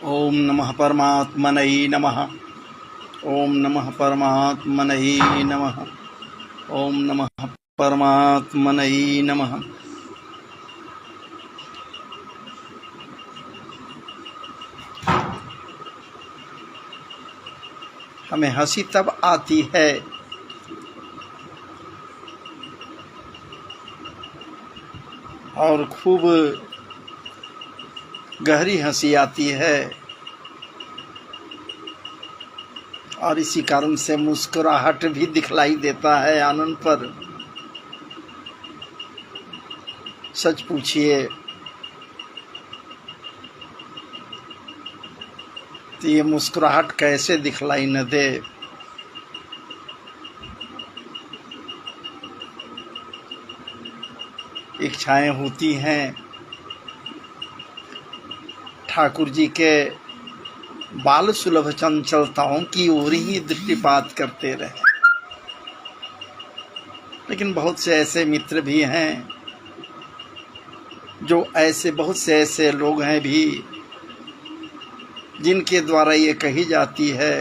ओम नमः परमात्मने नमः। ओम नमः परमात्मने नमः। ओम नमः परमात्मने नमः। हमें हंसी तब आती है और खूब गहरी हंसी आती है, और इसी कारण से मुस्कुराहट भी दिखलाई देता है आनंद पर। सच पूछिए तो ये मुस्कुराहट कैसे दिखलाई न दे। इच्छाएं होती हैं ठाकुर जी के बाल सुलभ चंचलताओं की ओर ही दृष्टिपात करते रहे, लेकिन बहुत से ऐसे मित्र भी हैं जो बहुत से ऐसे लोग हैं भी जिनके द्वारा ये कही जाती है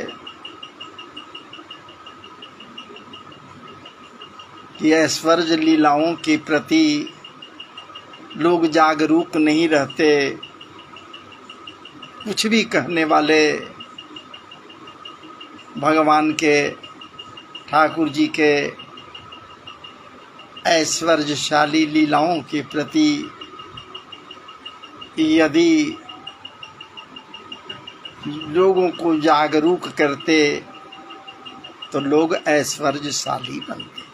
कि ऐश्वर्य लीलाओं के प्रति लोग जागरूक नहीं रहते। कुछ भी कहने वाले भगवान के, ठाकुर जी के ऐश्वर्यशाली लीलाओं के प्रति यदि लोगों को जागरूक करते तो लोग ऐश्वर्यशाली बनते।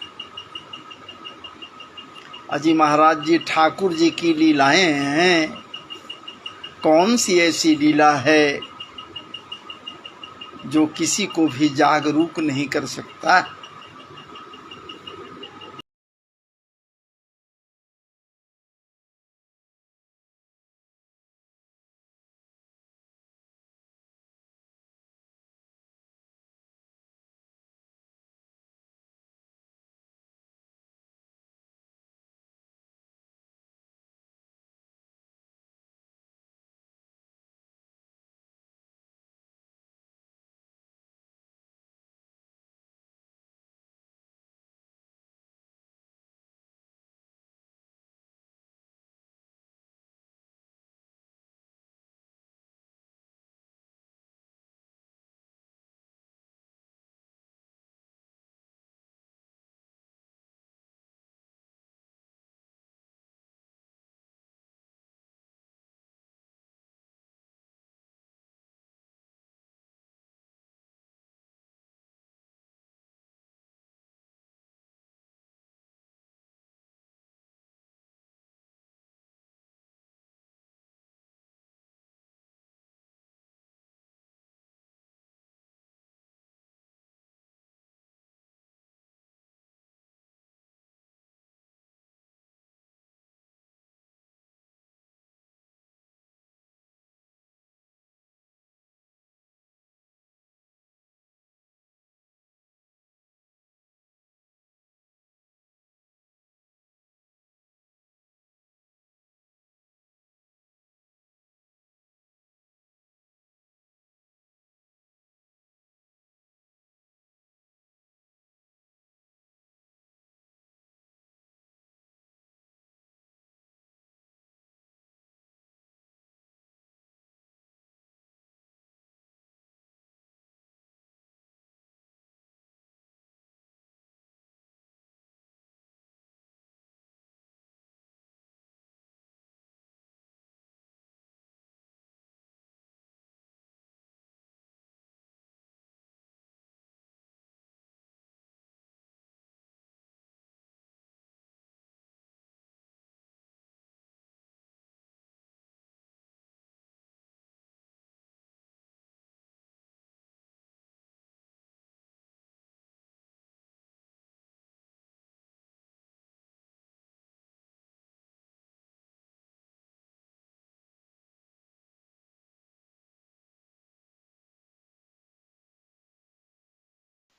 अजी महाराज जी, ठाकुर जी की लीलाएं हैं, कौन सी ऐसी लीला है जो किसी को भी जागरूक नहीं कर सकता।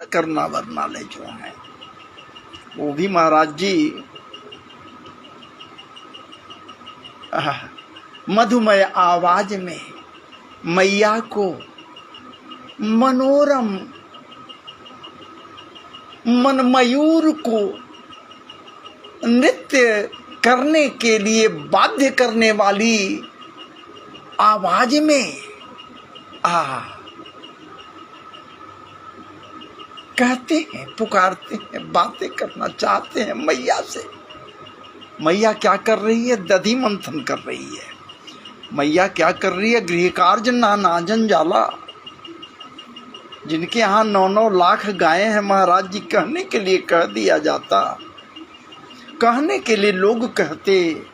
करना वरना ले जो है वो भी महाराज जी मधुमय आवाज में मैया को मनोरम मनमयूर को नृत्य करने के लिए बाध्य करने वाली आवाज में कहते हैं, पुकारते हैं, बातें करना चाहते हैं मैया से। मैया क्या कर रही है? दधि मंथन कर रही है। मैया क्या कर रही है? गृह कार्य ना जंजाला। जिनके यहाँ 9-9 लाख गायें हैं महाराज जी, कहने के लिए कह दिया जाता, कहने के लिए लोग कहते,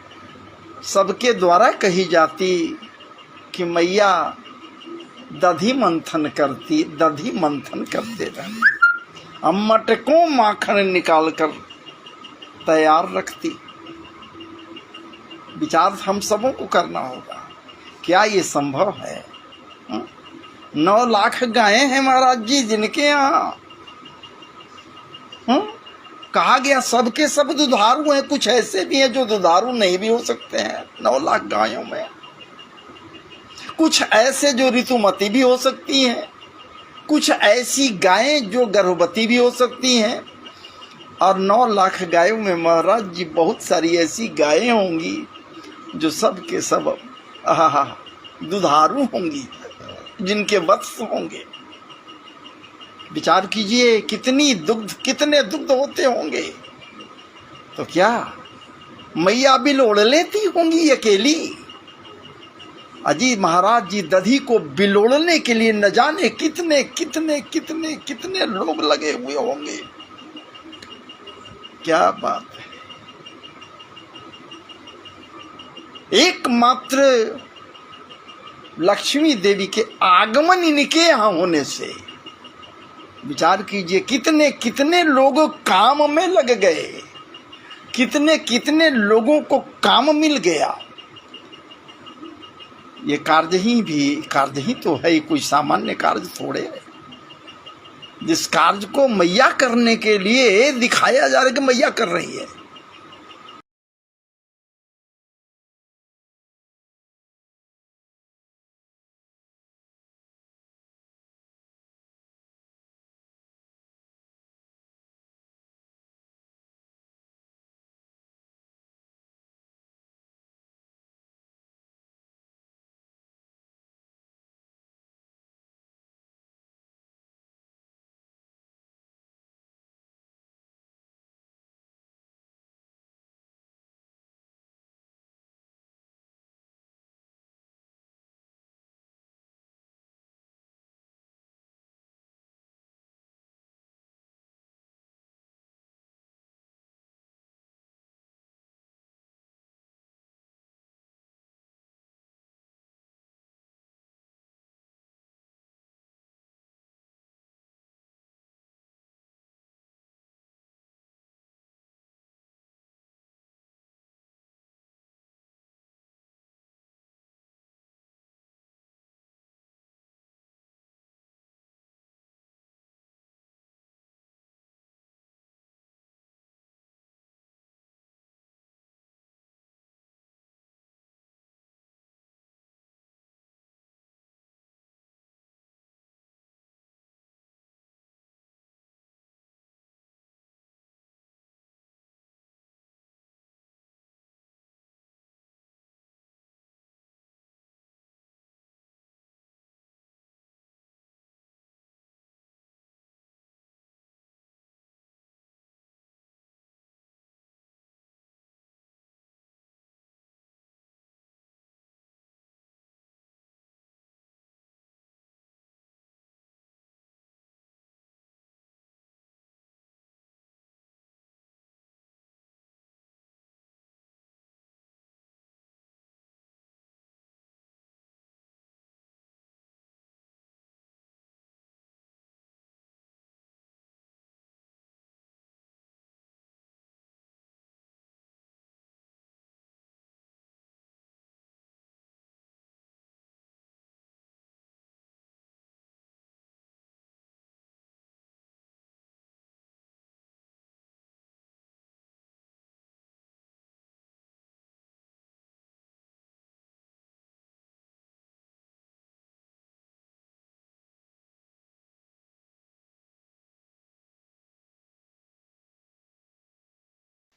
सबके द्वारा कही जाती कि मैया दधि मंथन करती, दधि मंथन करते रहते, हम मटकों माखन निकाल कर तैयार रखती। विचार हम सबों को करना होगा, क्या ये संभव है? 9 लाख गायें हैं महाराज जी जिनके यहाँ कहा गया सबके सब दुधारू हैं। कुछ ऐसे भी हैं जो दुधारू नहीं भी हो सकते हैं 9 लाख गायों में। कुछ ऐसे जो ऋतुमती भी हो सकती हैं, कुछ ऐसी गायें जो गर्भवती भी हो सकती हैं। और 9 लाख गायों में महाराज जी बहुत सारी ऐसी गायें होंगी जो सब के सब दुधारू होंगी, जिनके वत्स होंगे। विचार कीजिए कितने दुग्ध होते होंगे। तो क्या मैया बिलोड़ लेती होंगी अकेली? अजी महाराज जी दधी को बिलोड़ने के लिए न जाने कितने कितने कितने कितने लोग लगे हुए होंगे। क्या बात है! एकमात्र लक्ष्मी देवी के आगमन इनके यहाँ होने से विचार कीजिए कितने कितने लोग काम में लग गए, कितने कितने लोगों को काम मिल गया। ये कार्य ही तो है, कोई सामान्य कार्य थोड़े है। जिस कार्य को मैया करने के लिए दिखाया जा रहा है कि मैया कर रही है,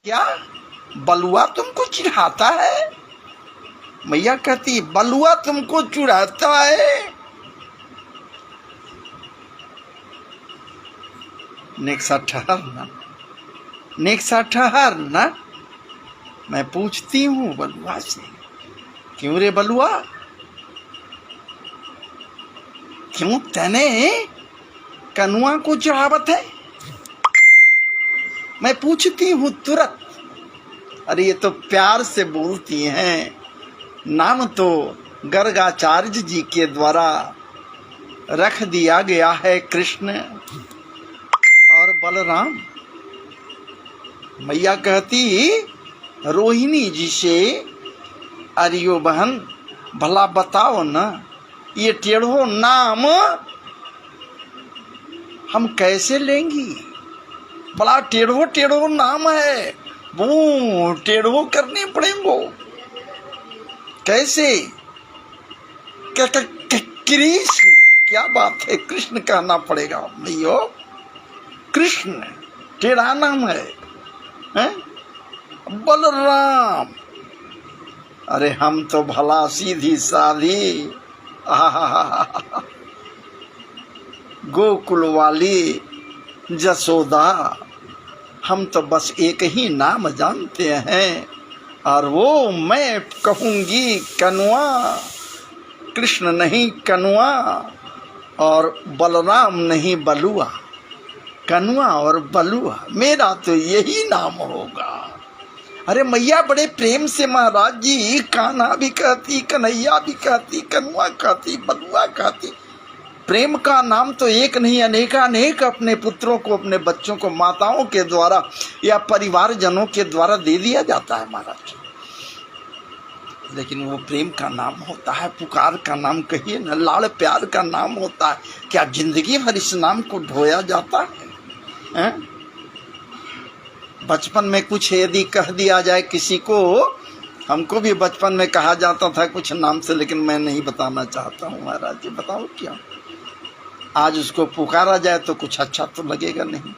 क्या बलुआ तुमको चिढ़ाता है? मैया कहती बलुआ तुमको चिढ़ाता है? नेक्सा ठहरना, नेक्सा ठहरना, मैं पूछती हूँ बलुआ से, क्यों रे बलुआ, क्यों तने कनुआ को चिढ़ावत है? मैं पूछती हूँ तुरंत। अरे ये तो प्यार से बोलती हैं, नाम तो गर्गाचार्य जी के द्वारा रख दिया गया है कृष्ण और बलराम। मैया कहती रोहिणी जी से, अरियो बहन भला बताओ ना, ये टेढ़ो नाम हम कैसे लेंगी? बड़ा टेढ़ो टेढ़ो नाम है, वो टेढ़ो करने पड़ेंगे कैसे? कृष्ण, क्या बात है, कृष्ण कहना पड़ेगा भैया, कृष्ण टेढ़ा नाम है, हैं? बलराम, अरे हम तो भला सीधी साधी गोकुल वाली जसोदा, हम तो बस एक ही नाम जानते हैं, और वो मैं कहूंगी कनुआ, कृष्ण नहीं कनुआ, और बलराम नहीं बलुआ, कनुआ और बलुआ मेरा तो यही नाम होगा। अरे मैया बड़े प्रेम से महाराज जी कान्हा भी कहती, कन्हैया भी कहती, कनुआ कहती, बलुआ कहती। प्रेम का नाम तो एक नहीं अनेकानेक अपने पुत्रों को, अपने बच्चों को माताओं के द्वारा या परिवार जनों के द्वारा दे दिया जाता है महाराज, लेकिन वो प्रेम का नाम होता है, पुकार का नाम कहिए न, लाड़ प्यार का नाम होता है। क्या जिंदगी भर इस नाम को ढोया जाता है? बचपन में कुछ यदि कह दिया जाए किसी को, हमको भी बचपन में कहा जाता था कुछ नाम से, लेकिन मैं नहीं बताना चाहता हूँ महाराज जी, बताओ क्या, आज उसको पुकारा जाए तो कुछ अच्छा तो लगेगा नहीं।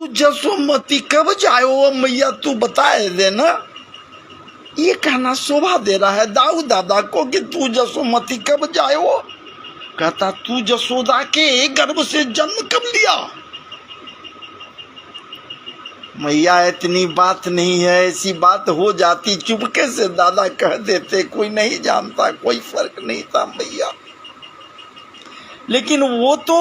तू जसोमती कब जायो मैया, तू बताए देना। ये कहना शोभा दे रहा है दाऊ दादा को कि तू जसोमती कब जायो। कहता तू जसोदा के गर्भ से जन्म कब लिया। मैया इतनी बात नहीं है, ऐसी बात हो जाती चुपके से दादा कह देते, कोई नहीं जानता, कोई फर्क नहीं था मैया। लेकिन वो तो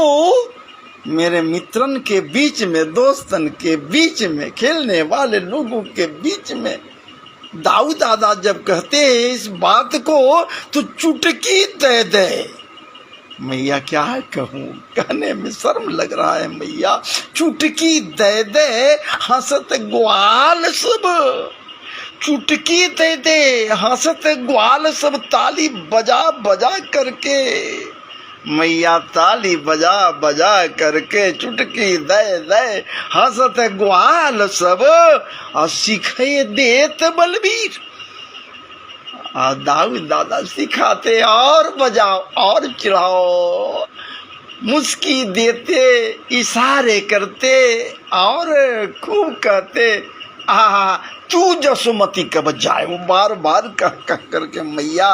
मेरे मित्रन के बीच में, दोस्तन के बीच में, खेलने वाले लोगों के बीच में दाऊ दादा जब कहते हैं इस बात को तो चुटकी दे दे। मैया क्या कहूँ, कहने में शर्म लग रहा है मैया। चुटकी दे दे हंसत ग्वाल सब, चुटकी दे दे हंसत ग्वाल सब, ताली बजा बजा करके मैया, ताली बजा बजा करके चुटकी दे दे हंसत ग्वाल सब, और सिखे देत बलबीर। दाऊ दादा सिखाते और बजाओ और चिढ़ाओ, मुस्की देते, इशारे करते और खूब कहते आहा तू जसोमती कब जाए। वो बार बार कह कह करके मैया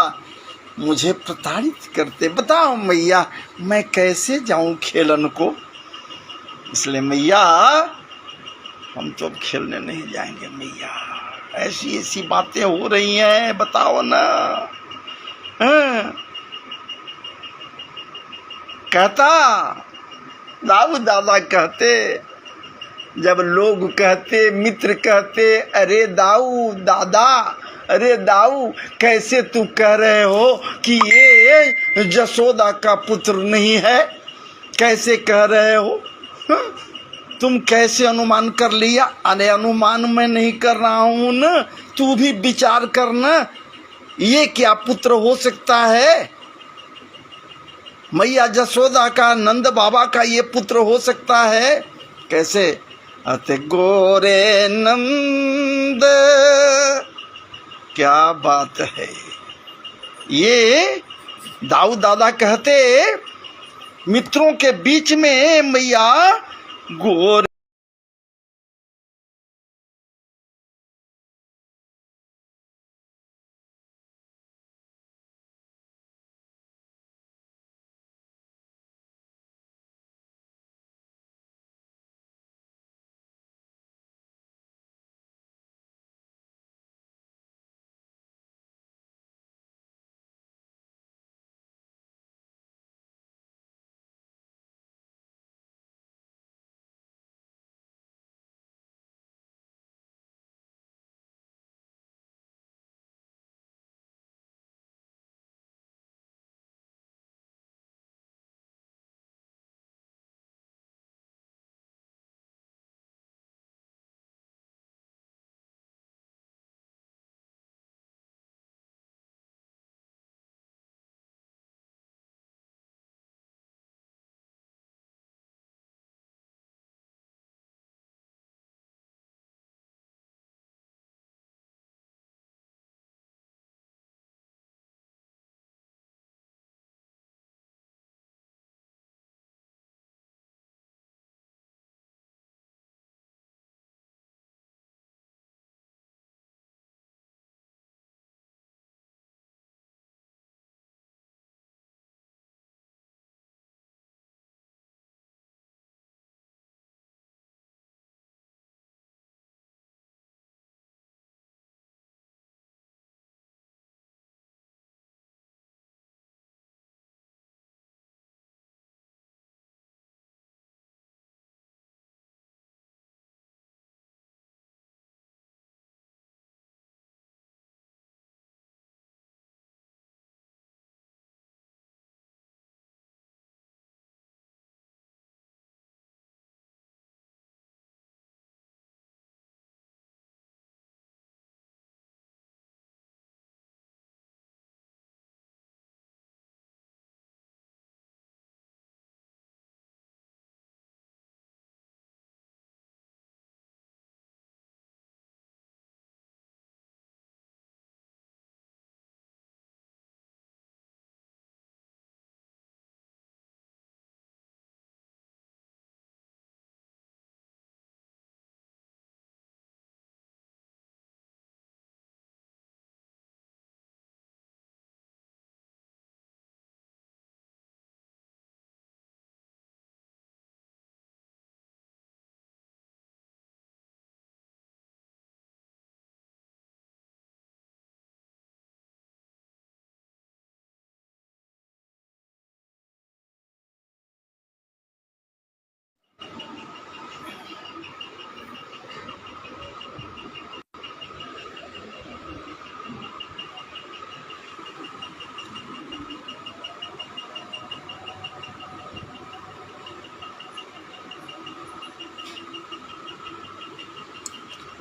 मुझे प्रताड़ित करते। बताओ मैया मैं कैसे जाऊं खेलन को। इसलिए मैया हम तो अब खेलने नहीं जाएंगे मैया, ऐसी ऐसी बातें हो रही हैं, बताओ ना। कहता दाऊ दादा कहते, जब लोग कहते, मित्र कहते, अरे दाऊ दादा, अरे दाऊ कैसे तू कह रहे हो कि ये जसोदा का पुत्र नहीं है, कैसे कह रहे हो, तुम कैसे अनुमान कर लिया। अरे अनुमान मैं नहीं कर रहा हूं ना, तू भी विचार करना, ये क्या पुत्र हो सकता है। मैया जसोदा का, नंद बाबा का ये पुत्र हो सकता है कैसे। अते गोरे नंद, क्या बात है। ये दाऊ दादा कहते मित्रों के बीच में मैया गोरे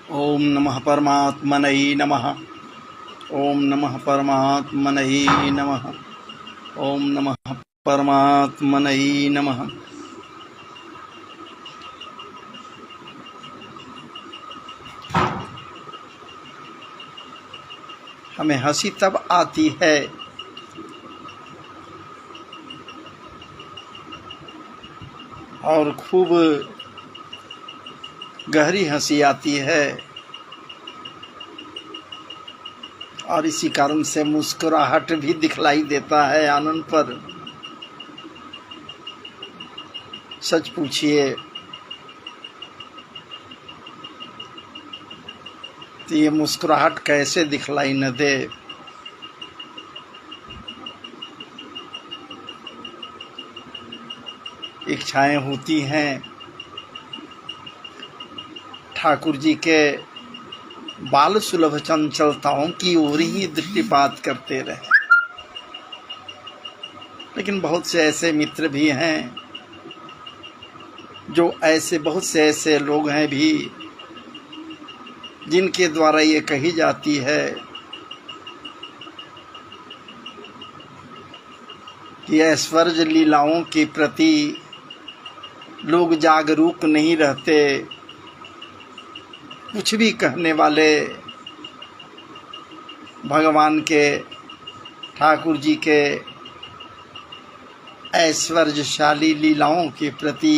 ओम नमः परमात्मने नमः। ओम नमः परमात्मने नमः। ओम नमः परमात्मने नमः। हमें हंसी तब आती है और खूब गहरी हंसी आती है, और इसी कारण से मुस्कुराहट भी दिखलाई देता है आनंद पर। सच पूछिए तो ये मुस्कुराहट कैसे दिखलाई न दे। इच्छाएं होती हैं ठाकुर जी के बाल सुलभ चंचलताओं की ओर ही दृष्टिपात करते रहे, लेकिन बहुत से ऐसे मित्र भी हैं जो बहुत से ऐसे लोग हैं भी जिनके द्वारा ये कही जाती है कि ऐश्वर्य लीलाओं के प्रति लोग जागरूक नहीं रहते। कुछ भी कहने वाले भगवान के, ठाकुर जी के ऐश्वर्यशाली लीलाओं के प्रति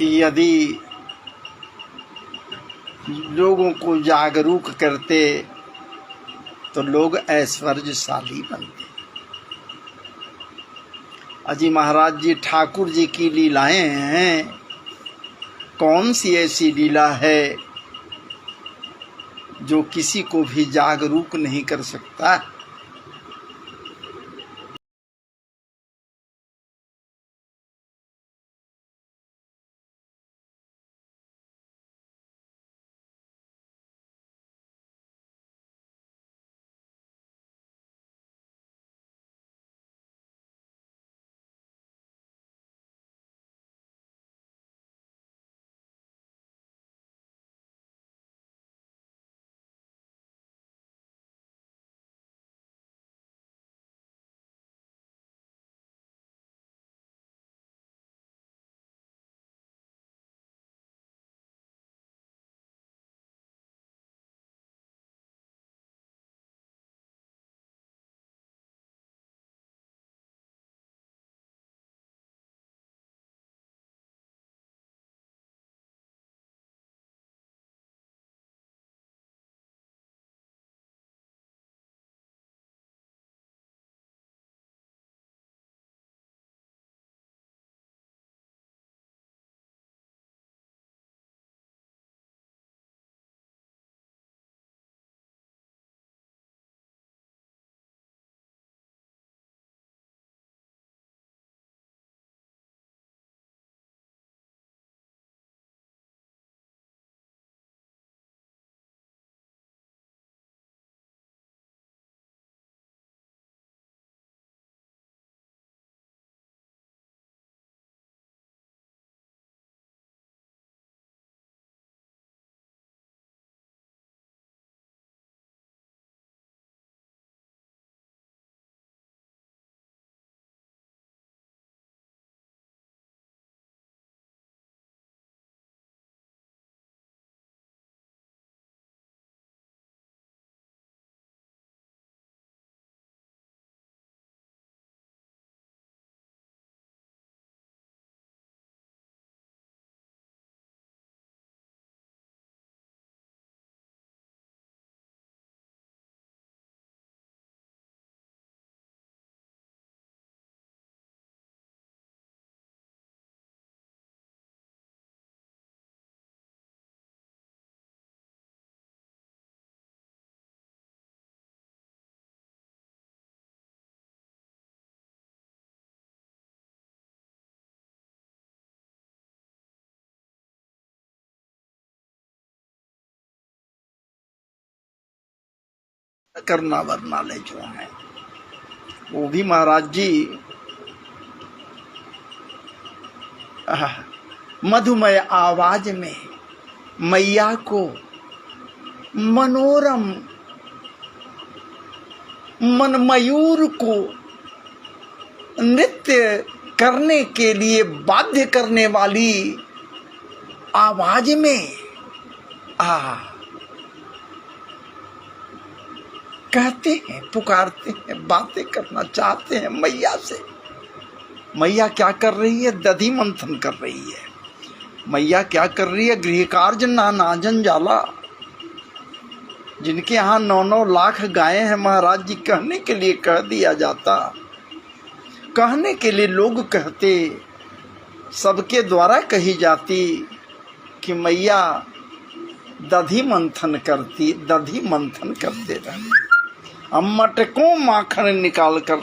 यदि लोगों को जागरूक करते तो लोग ऐश्वर्यशाली बनते। अजी महाराज जी ठाकुर जी की लीलाएं हैं, कौन सी ऐसी लीला है जो किसी को भी जागरूक नहीं कर सकता। करना वरनाले जो हैं वो भी महाराज जी मधुमय आवाज में मैया को मनोरम मनमयूर को नृत्य करने के लिए बाध्य करने वाली आवाज में कहते हैं, पुकारते हैं, बातें करना चाहते हैं मैया से। मैया क्या कर रही है? दधि मंथन कर रही है। मैया क्या कर रही है? गृह कार्य ना जंजाला। जिनके यहाँ 9-9 लाख गायें हैं महाराज जी, कहने के लिए कह दिया जाता, कहने के लिए लोग कहते, सबके द्वारा कही जाती कि मैया दधि मंथन करती, दधि मंथन करते रहते, हम मटकों माखन निकाल कर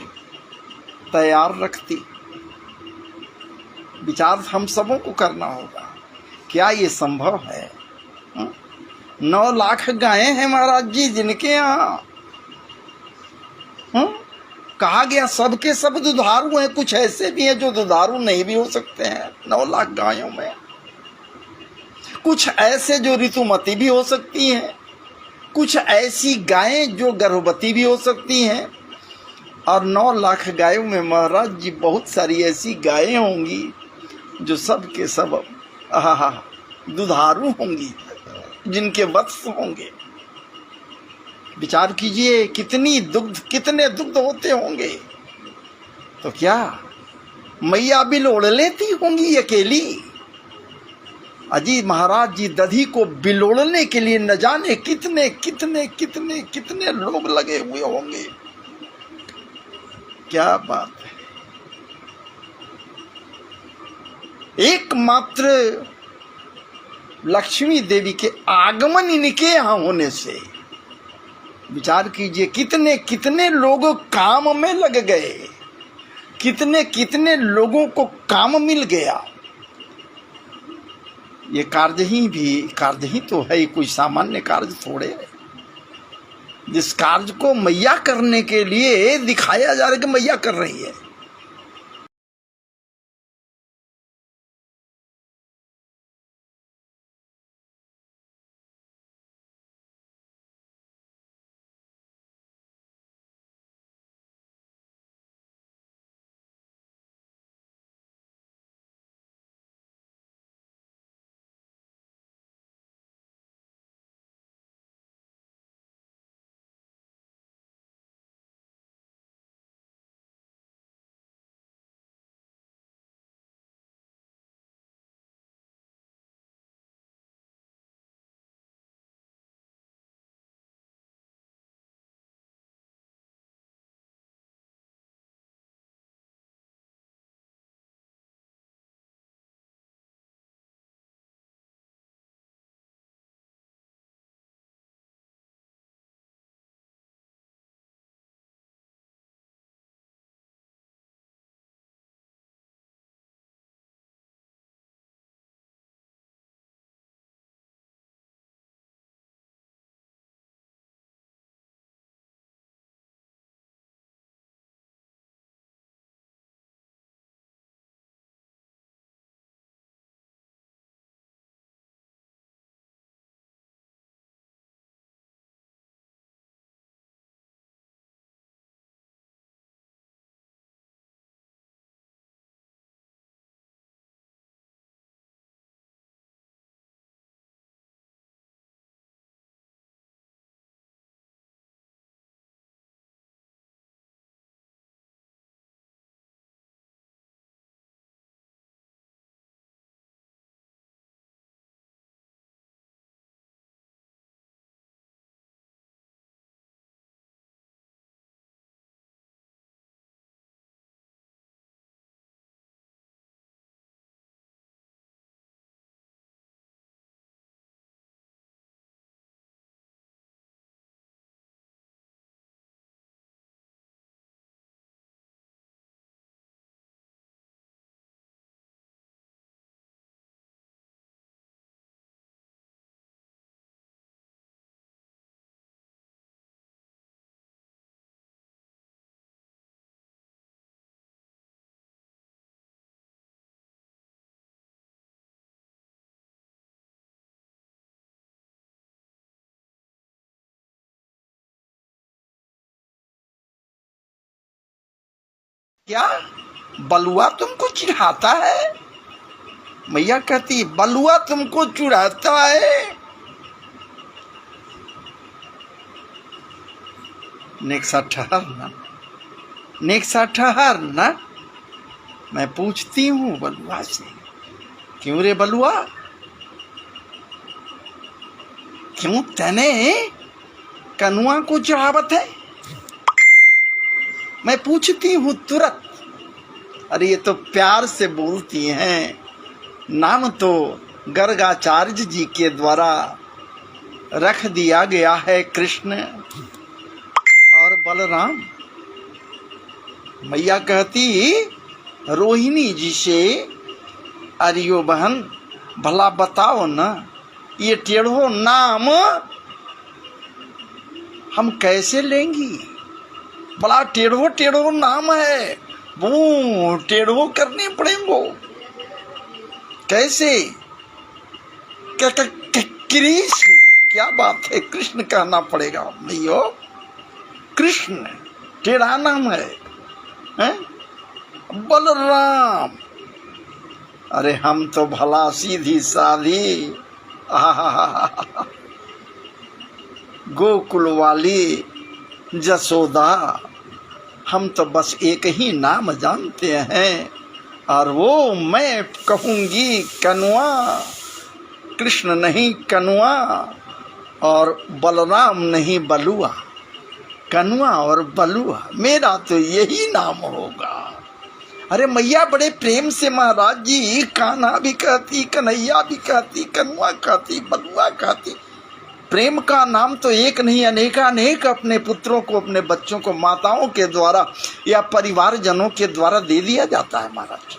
तैयार रखती। विचार हम सबों को करना होगा, क्या ये संभव है? 9 लाख गायें हैं महाराज जी जिनके यहाँ कहा गया सबके सब दुधारू हैं। कुछ ऐसे भी हैं जो दुधारू नहीं भी हो सकते हैं 9 लाख गायों में। कुछ ऐसे जो ऋतुमती भी हो सकती हैं, कुछ ऐसी गायें जो गर्भवती भी हो सकती हैं। और 9 लाख गायों में महाराज जी बहुत सारी ऐसी गायें होंगी जो सब के सब दुधारू होंगी, जिनके वत्स होंगे। विचार कीजिए कितने दुग्ध होते होंगे। तो क्या मैया बिलोड़ लेती होंगी अकेली? अजी महाराज जी दधी को बिलोड़ने के लिए न जाने कितने कितने कितने कितने लोग लगे हुए होंगे। क्या बात है! एकमात्र लक्ष्मी देवी के आगमन इनके यहाँ होने से विचार कीजिए कितने कितने लोग काम में लग गए, कितने कितने लोगों को काम मिल गया। ये कार्य ही तो है, कोई सामान्य कार्य थोड़े है। जिस कार्य को मैया करने के लिए दिखाया जा रहा है कि मैया कर रही है, क्या बलुआ तुमको चिढ़ाता है? मैया कहती बलुआ तुमको चिढ़ाता है? नेक्सा ठहर ना, नेक्सा ठहर ना, मैं पूछती हूँ बलुआ से, क्यों रे बलुआ, क्यों तने कनुआ को चिढ़ावत है? मैं पूछती हूँ तुरंत। अरे ये तो प्यार से बोलती हैं, नाम तो गर्गाचार्य जी के द्वारा रख दिया गया है कृष्ण और बलराम। मैया कहती रोहिणी जी से, अरियो बहन भला बताओ ना, ये टेढ़ो नाम हम कैसे लेंगी? बड़ा टेढ़ो टेढ़ो नाम है, वो टेढ़ो करने पड़ेंगे कैसे? कृष्ण, क्या बात है, कृष्ण कहना पड़ेगा भैया, कृष्ण टेढ़ा नाम है, हैं? बलराम, अरे हम तो भला सीधी साधी गोकुल वाली जसोदा, हम तो बस एक ही नाम जानते हैं, और वो मैं कहूंगी कनुआ, कृष्ण नहीं कनुआ, और बलराम नहीं बलुआ, कनुआ और बलुआ मेरा तो यही नाम होगा। अरे मैया बड़े प्रेम से महाराज जी कान्हा भी कहती, कन्हैया भी कहती, कनुआ कहती, बलुआ कहती। प्रेम का नाम तो एक नहीं अनेकानेक अपने पुत्रों को, अपने बच्चों को माताओं के द्वारा या परिवारजनों के द्वारा दे दिया जाता है महाराज,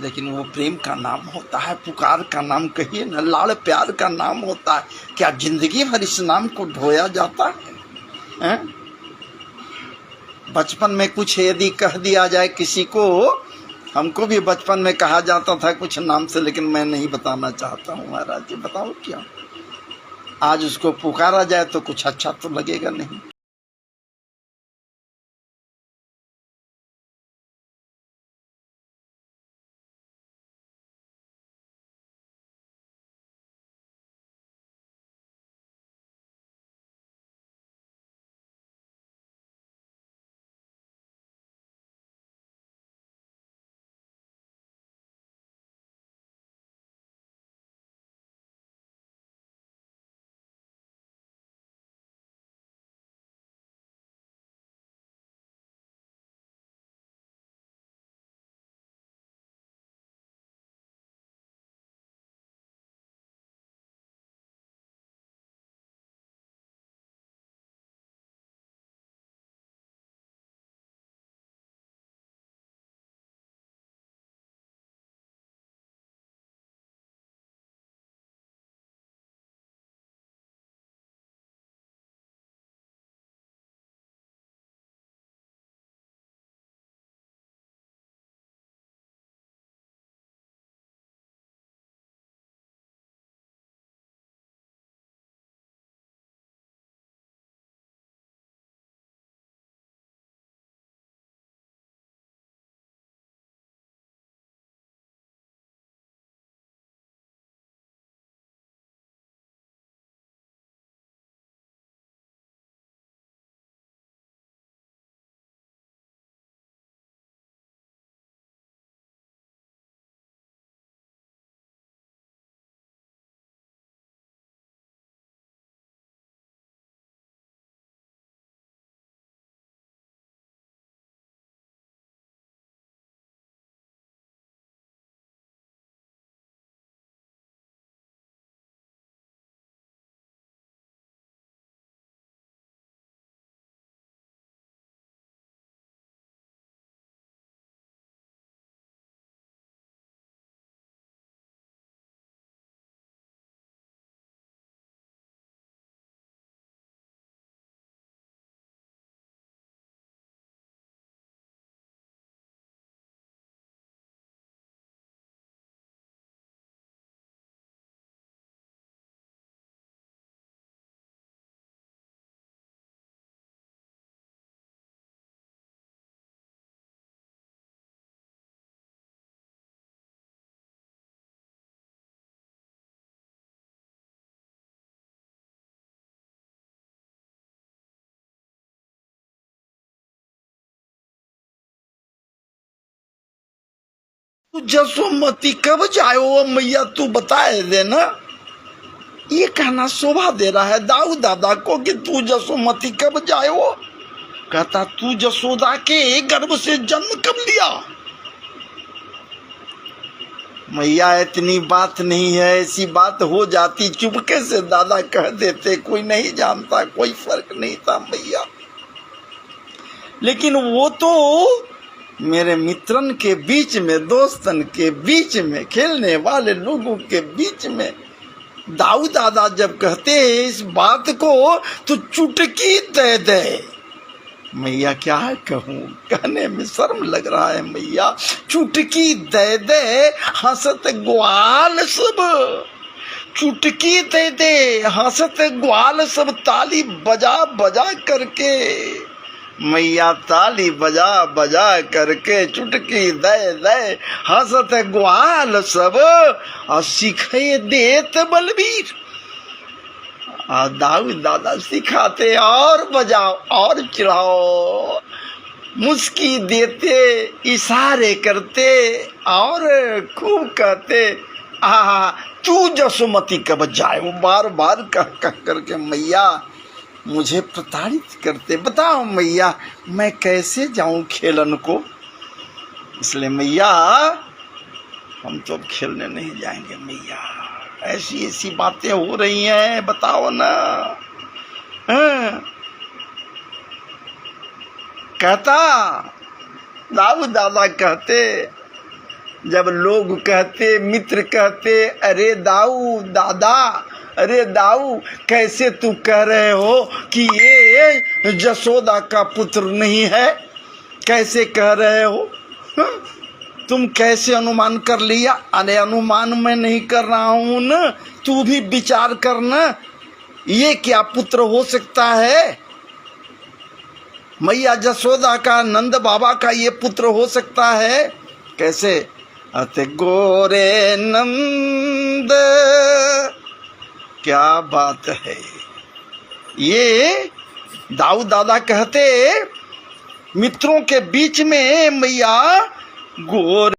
लेकिन वो प्रेम का नाम होता है, पुकार का नाम कहिए न, लाड़ प्यार का नाम होता है। क्या जिंदगी भर इस नाम को ढोया जाता है? बचपन में कुछ यदि कह दिया जाए किसी को, हमको भी बचपन में कहा जाता था कुछ नाम से, लेकिन मैं नहीं बताना चाहता हूँ महाराज जी, बताओ क्या, आज उसको पुकारा जाए तो कुछ अच्छा तो लगेगा नहीं। तू जसोमती कब जायो मैया, तू बताए देना। ये कहना शोभा दे रहा है दाऊ दादा को कि तू जसोमती कब जायो। कहता तू जसोदा के गर्भ से जन्म कब लिया। मैया इतनी बात नहीं है, ऐसी बात हो जाती चुपके से दादा कह देते, कोई नहीं जानता, कोई फर्क नहीं था मैया। लेकिन वो तो मेरे मित्रन के बीच में, दोस्तन के बीच में, खेलने वाले लोगों के बीच में दाऊ दादा जब कहते हैं इस बात को तो चुटकी दे दे। मैया क्या कहूँ, कहने में शर्म लग रहा है मैया। चुटकी दे दे हंसत ग्वाल सब, चुटकी दे दे हंसत ग्वाल सब, ताली बजा बजा करके मैया, ताली बजा बजा करके चुटकी दे दे हंसत ग्वाल सब, और सिखे देत बलबीर। दाऊ दादा सिखाते और बजाओ और चिढ़ाओ, मुस्की देते, इशारे करते और खूब कहते आहा तू जसोमती कब जाए। वो बार बार कह कह करके मैया मुझे प्रताड़ित करते। बताओ मैया मैं कैसे जाऊं खेलन को। इसलिए मैया हम तो अब खेलने नहीं जाएंगे मैया, ऐसी ऐसी बातें हो रही हैं, बताओ ना। कहता दाऊ दादा कहते, जब लोग कहते, मित्र कहते, अरे दाऊ दादा, अरे दाऊ कैसे तू कह रहे हो कि ये जसोदा का पुत्र नहीं है, कैसे कह रहे हो। तुम कैसे अनुमान कर लिया। अरे अनुमान मैं नहीं कर रहा हूं ना, तू भी विचार करना, ये क्या पुत्र हो सकता है। मैया जसोदा का, नंद बाबा का ये पुत्र हो सकता है कैसे। अते गोरे नंद, क्या बात है। ये दाऊ दादा कहते मित्रों के बीच में मैया गोरे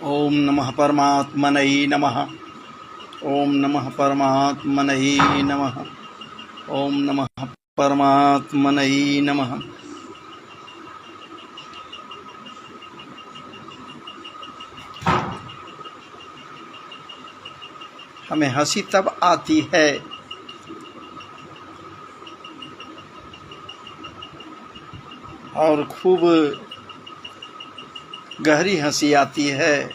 ओम नमः परमात्मने नमः। ओम नमः परमात्मने नमः। ओम नमः परमात्मने नमः। हमें हंसी तब आती है और खूब गहरी हंसी आती है,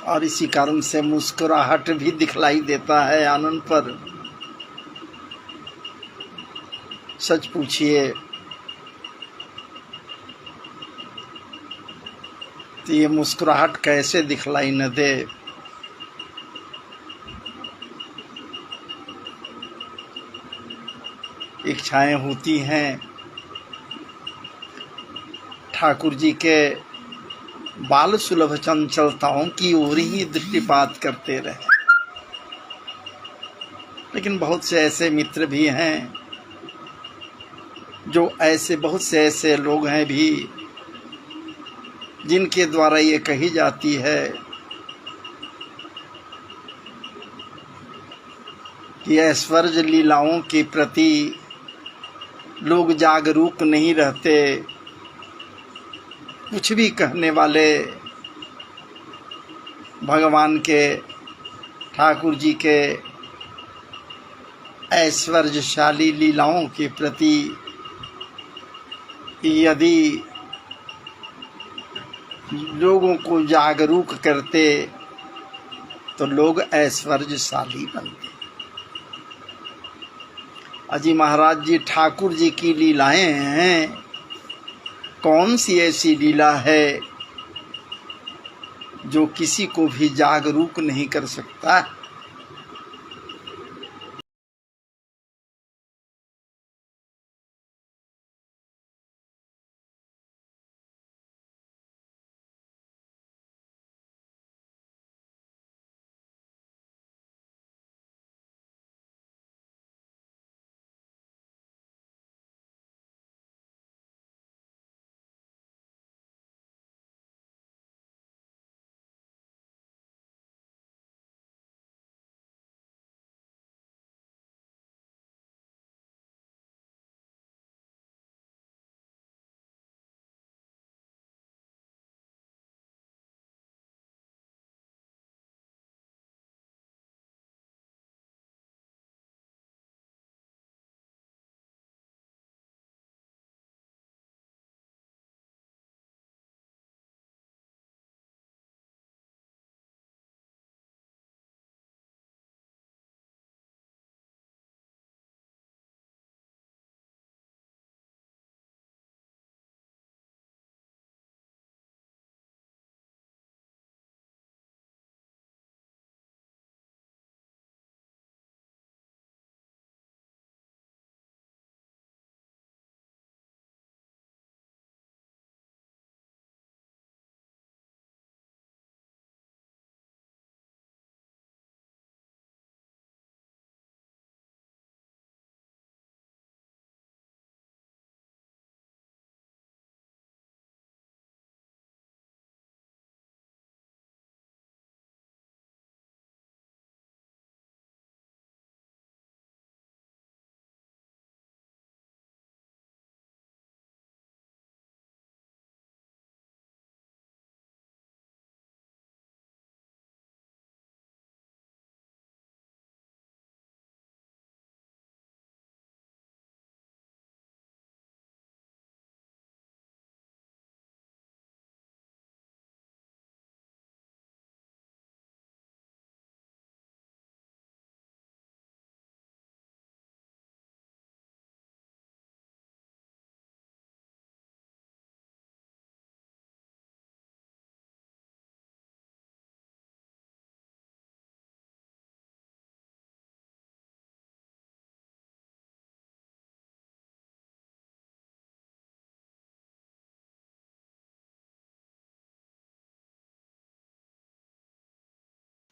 और इसी कारण से मुस्कुराहट भी दिखलाई देता है आनंद पर। सच पूछिए तो ये मुस्कुराहट कैसे दिखलाई न दे। इच्छाएं होती हैं ठाकुर जी के बाल सुलभ चंचलताओं की ओर ही दृष्टिपात करते रहे, लेकिन बहुत से ऐसे मित्र भी हैं जो बहुत से ऐसे लोग हैं भी जिनके द्वारा ये कही जाती है कि ऐश्वर्य लीलाओं के प्रति लोग जागरूक नहीं रहते। कुछ भी कहने वाले भगवान के, ठाकुर जी के ऐश्वर्यशाली लीलाओं के प्रति यदि लोगों को जागरूक करते तो लोग ऐश्वर्यशाली बनते। अजी महाराज जी ठाकुर जी की लीलाएं हैं, कौन सी ऐसी लीला है जो किसी को भी जागरूक नहीं कर सकता।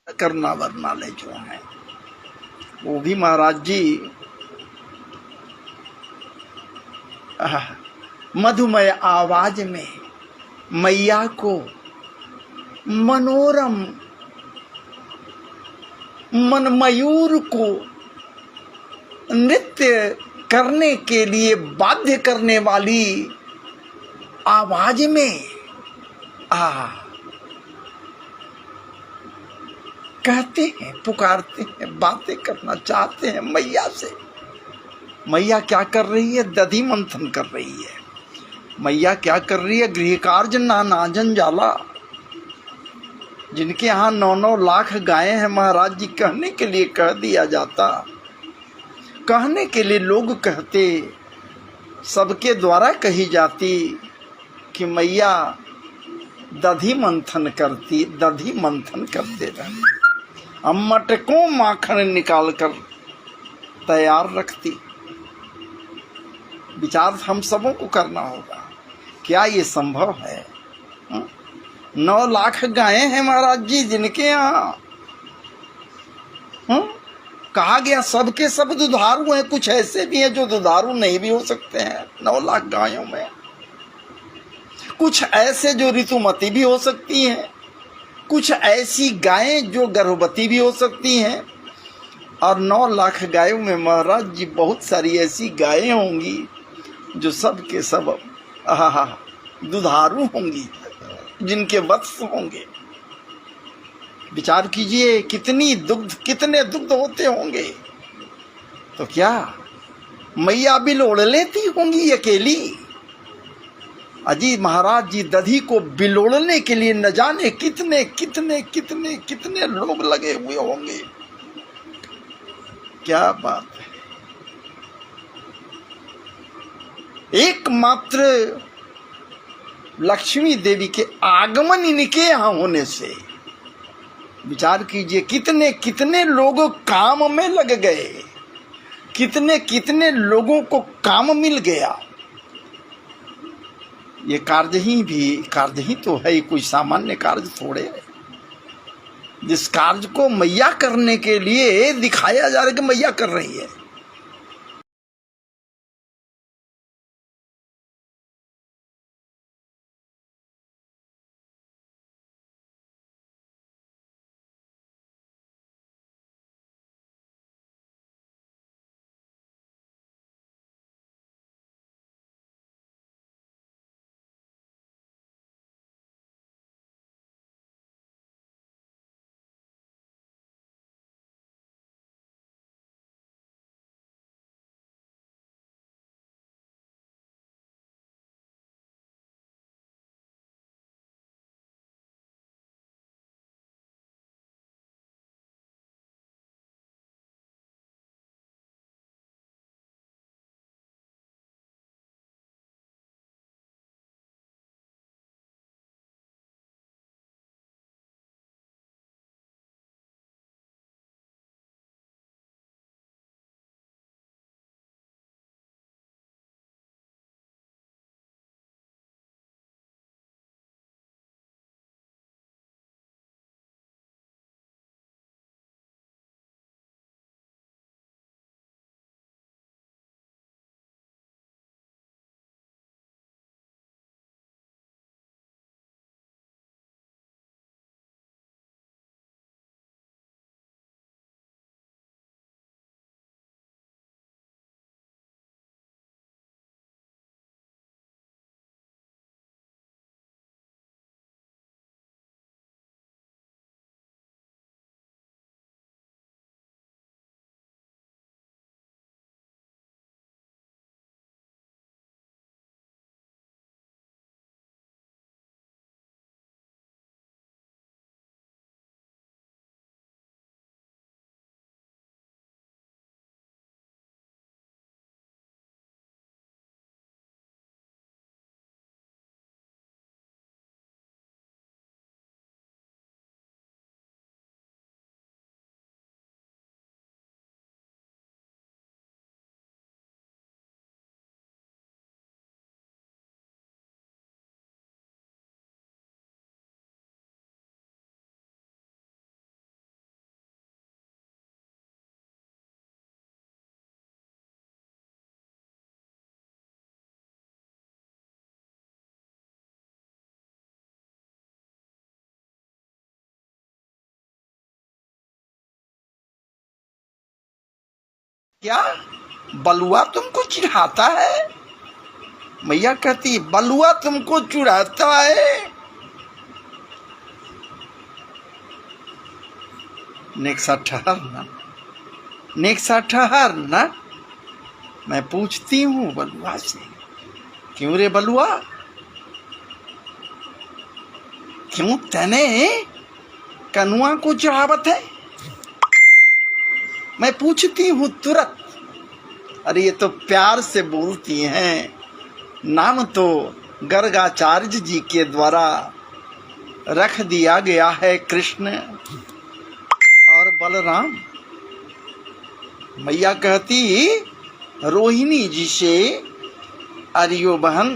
करना वरना ले जो है वो भी महाराज जी मधुमय आवाज में मैया को मनोरम, मनमयूर को नृत्य करने के लिए बाध्य करने वाली आवाज में कहते हैं, पुकारते हैं, बातें करना चाहते हैं मैया से। मैया क्या कर रही है? दधि मंथन कर रही है। मैया क्या कर रही है? गृह कार्य ना जंजाला। जिनके यहाँ 9-9 लाख गायें हैं महाराज जी, कहने के लिए कह दिया जाता, कहने के लिए लोग कहते, सबके द्वारा कही जाती कि मैया दधि मंथन करती, दधि मंथन करते रहते, हम मटकों माखन निकाल कर तैयार रखती। विचार हम सबों को करना होगा, क्या ये संभव है? 9 लाख गायें हैं महाराज जी जिनके यहाँ कहा गया सबके सब दुधारू हैं। कुछ ऐसे भी हैं जो दुधारू नहीं भी हो सकते हैं 9 लाख गायों में। कुछ ऐसे जो ऋतुमती भी हो सकती हैं, कुछ ऐसी गायें जो गर्भवती भी हो सकती हैं। और 9 लाख गायों में महाराज जी बहुत सारी ऐसी गायें होंगी जो सब के सब दुधारू होंगी, जिनके वत्स होंगे। विचार कीजिए कितने दुग्ध होते होंगे। तो क्या मैया बिलोड़ लेती होंगी अकेली? अजी महाराज जी दधी को बिलोड़ने के लिए न जाने कितने कितने कितने कितने लोग लगे हुए होंगे। क्या बात है! एकमात्र लक्ष्मी देवी के आगमन इनके यहाँ होने से विचार कीजिए कितने कितने लोग काम में लग गए, कितने कितने लोगों को काम मिल गया। ये कार्य ही तो है, कोई सामान्य कार्य थोड़े है। जिस कार्य को मैया करने के लिए दिखाया जा रहा है कि मैया कर रही है, क्या बलुआ तुमको चिढ़ाता है? मैया कहती बलुआ तुमको चिढ़ाता है? नेक्सा ठहर ना, नेक्सा ठहर ना, मैं पूछती हूँ बलुआ से, क्यों रे बलुआ, क्यों तने कनुआ को चिढ़ावत है? मैं पूछती हूँ तुरंत। अरे ये तो प्यार से बोलती हैं, नाम तो गर्गाचार्य जी के द्वारा रख दिया गया है कृष्ण और बलराम। मैया कहती रोहिणी जी से, अरियो बहन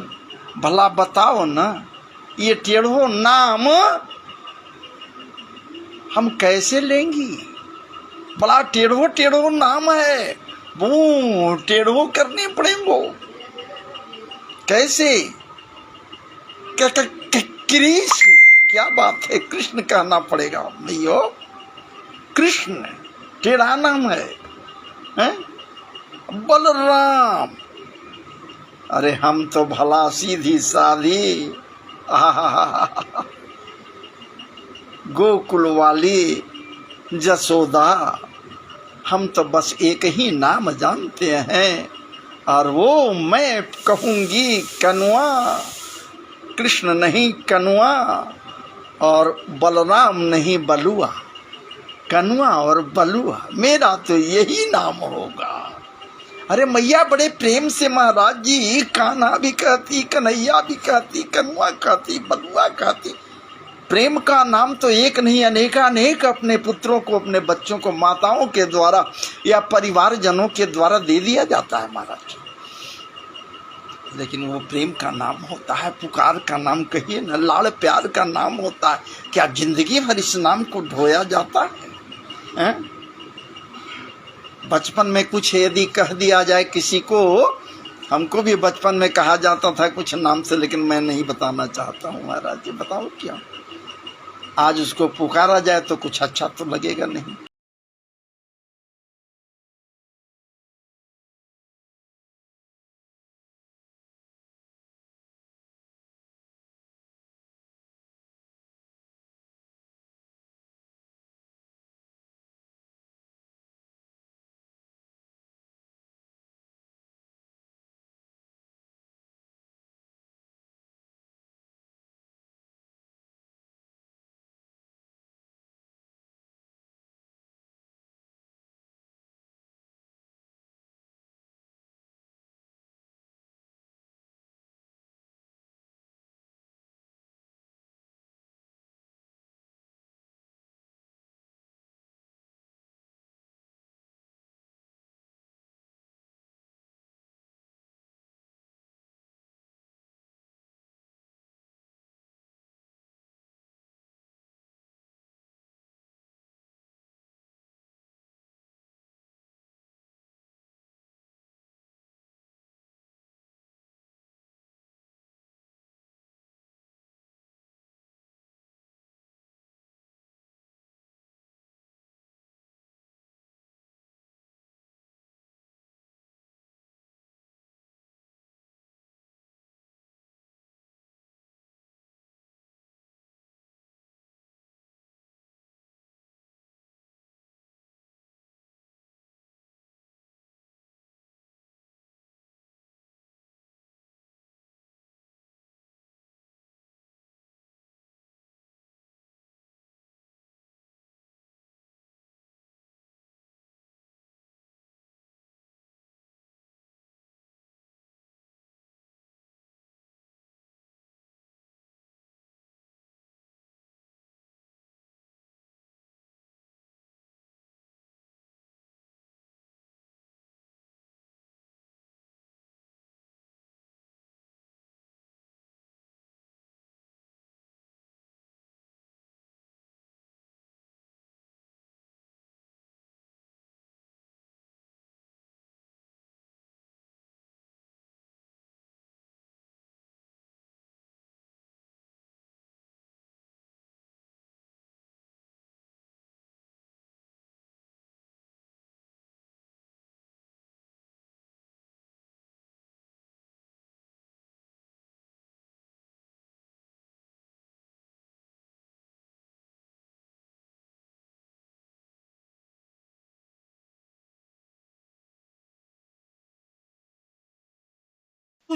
भला बताओ ना, ये टेढ़ो नाम हम कैसे लेंगी? बड़ा टेढ़ो टेढ़ो नाम है, वो टेढ़ो करने पड़ेंगे कैसे? कृष्ण, क्या बात है, कृष्ण कहना पड़ेगा भैया, कृष्ण टेढ़ा नाम है, हैं? बलराम, अरे हम तो भला सीधी साधी गोकुल वाली जसोदा, हम तो बस एक ही नाम जानते हैं, और वो मैं कहूंगी कनुआ, कृष्ण नहीं कनुआ, और बलराम नहीं बलुआ, कनुआ और बलुआ मेरा तो यही नाम होगा। अरे मैया बड़े प्रेम से महाराज जी कान्हा भी कहती, कन्हैया भी कहती, कनुआ कहती, बलुआ कहती। प्रेम का नाम तो एक नहीं अनेकानेक अपने पुत्रों को, अपने बच्चों को माताओं के द्वारा या परिवार जनों के द्वारा दे दिया जाता है महाराज, लेकिन वो प्रेम का नाम होता है, पुकार का नाम कहिए न, लाड़ प्यार का नाम होता है। क्या जिंदगी भर इस नाम को ढोया जाता है? बचपन में कुछ यदि कह दिया जाए किसी को, हमको भी बचपन में कहा जाता था कुछ नाम से, लेकिन मैं नहीं बताना चाहता हूँ महाराज जी, बताओ क्या, आज उसको पुकारा जाए तो कुछ अच्छा तो लगेगा नहीं।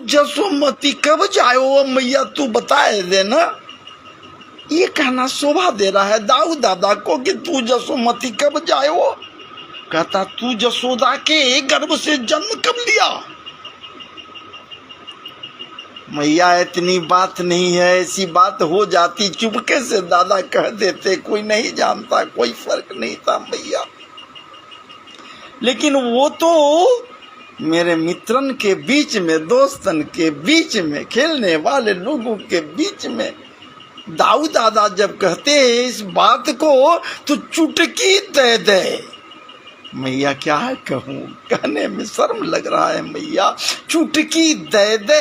जसोमती कब जायो मैया, तू बताए देना। ये कहना शोभा दे रहा है दाऊ दादा को कि तू जसोमती कब जायो। कहता तू जसोदा के गर्भ से जन्म कब लिया। मैया इतनी बात नहीं है, ऐसी बात हो जाती चुपके से दादा कह देते, कोई नहीं जानता, कोई फर्क नहीं था मैया। लेकिन वो तो मेरे मित्रन के बीच में, दोस्तन के बीच में, खेलने वाले लोगों के बीच में दाऊ दादा जब कहते हैं इस बात को तो चुटकी दे दे। मैया क्या कहूँ, कहने में शर्म लग रहा है मैया। चुटकी दे दे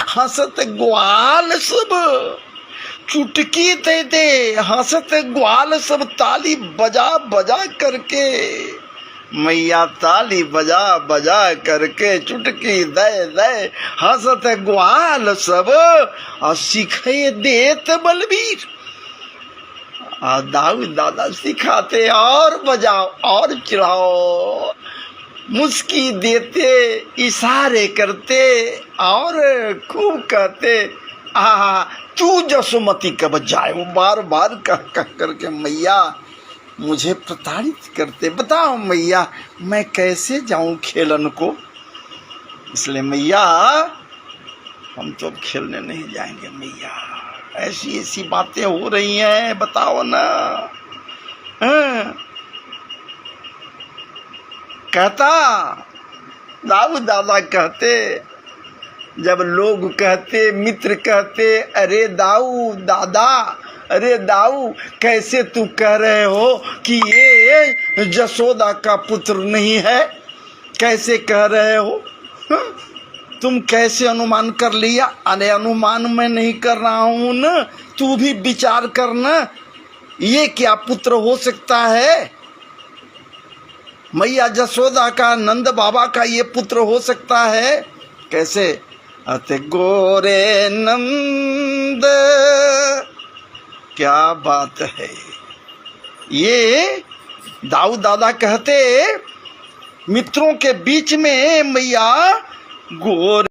हंसत ग्वाल सब, चुटकी दे दे हंसत ग्वाल सब, ताली बजा बजा करके मैया, ताली बजा बजा करके चुटकी दे दे हंसत ग्वाल सब, और सिखे देत बलबीर। दाऊ दादा सिखाते और बजाओ और चिढ़ाओ, मुस्की देते, इशारे करते और खूब कहते आ तू जसोमती कब जाए। वो बार बार कह कह करके मैया मुझे प्रताड़ित करते। बताओ मैया मैं कैसे जाऊं खेलन को। इसलिए मैया हम तो अब खेलने नहीं जाएंगे मैया, ऐसी ऐसी बातें हो रही हैं, बताओ ना। कहता दाऊ दादा कहते, जब लोग कहते, मित्र कहते, अरे दाऊ दादा, अरे दाऊ कैसे तू कह रहे हो कि ये जसोदा का पुत्र नहीं है, कैसे कह रहे हो, तुम कैसे अनुमान कर लिया। अरे अनुमान मैं नहीं कर रहा हूं ना, तू भी विचार करना, ये क्या पुत्र हो सकता है। मैया जसोदा का, नंद बाबा का ये पुत्र हो सकता है कैसे। अते गोरे नंद, क्या बात है। ये दाऊ दादा कहते मित्रों के बीच में मैया गोरे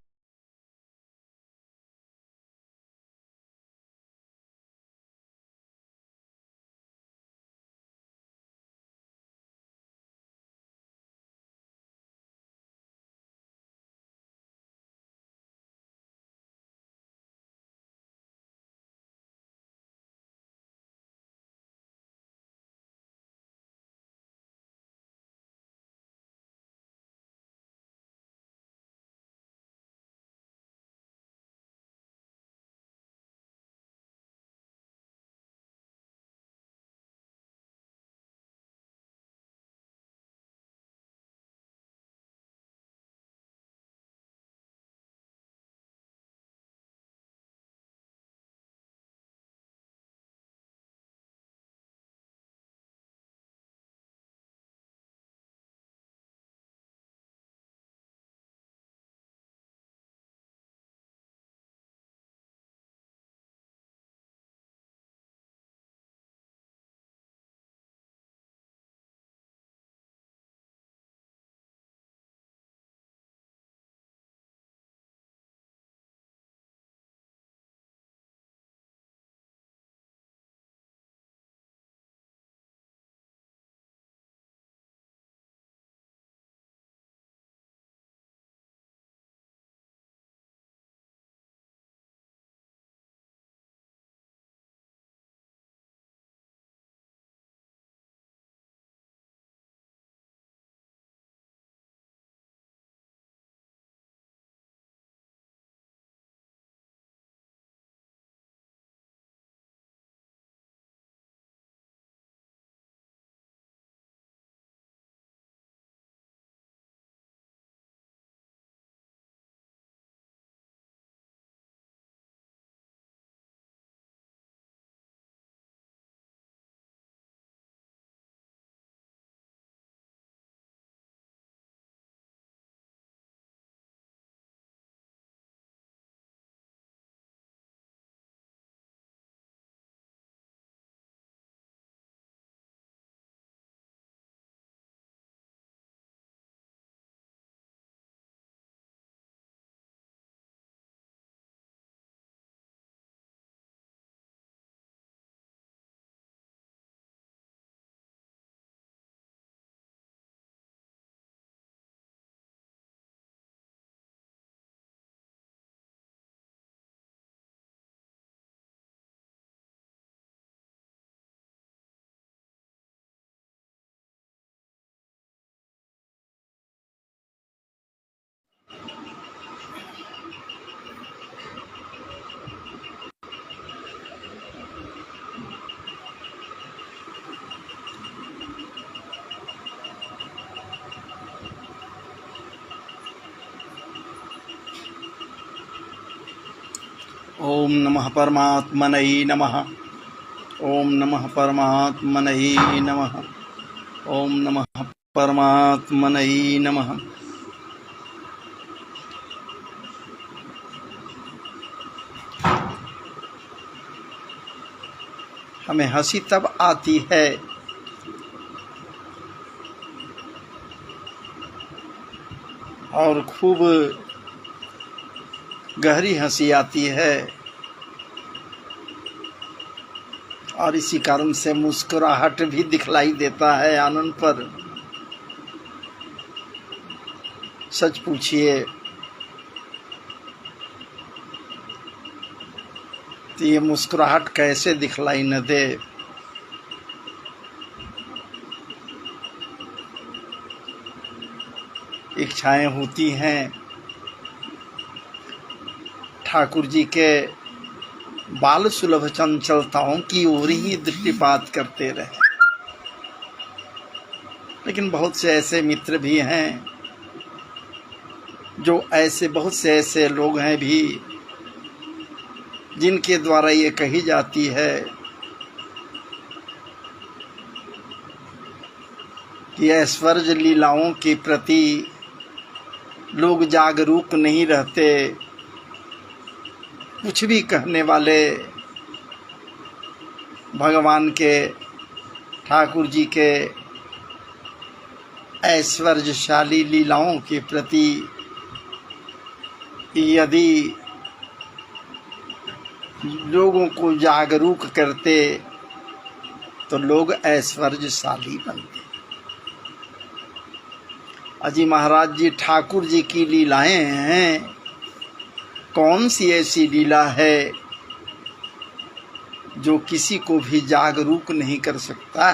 ओम नमः परमात्मने नमः। ओम नमः परमात्मने नमः। ओम नमः परमात्मने नमः। हमें हंसी तब आती है और खूब गहरी हंसी आती है, और इसी कारण से मुस्कुराहट भी दिखलाई देता है आनंद पर। सच पूछिए तो ये मुस्कुराहट कैसे दिखलाई न दे। इच्छाएं होती हैं ठाकुर जी के बाल सुलभ चंचलताओं की ओर ही दृष्टिपात करते रहे, लेकिन बहुत से ऐसे मित्र भी हैं जो बहुत से ऐसे लोग हैं भी जिनके द्वारा ये कही जाती है कि ऐश्वर्य लीलाओं के प्रति लोग जागरूक नहीं रहते। कुछ भी कहने वाले भगवान के, ठाकुर जी के ऐश्वर्यशाली लीलाओं के प्रति यदि लोगों को जागरूक करते तो लोग ऐश्वर्यशाली बनते। अजी महाराज जी, ठाकुर जी की लीलाएं हैं, कौन सी ऐसी लीला है जो किसी को भी जागरूक नहीं कर सकता।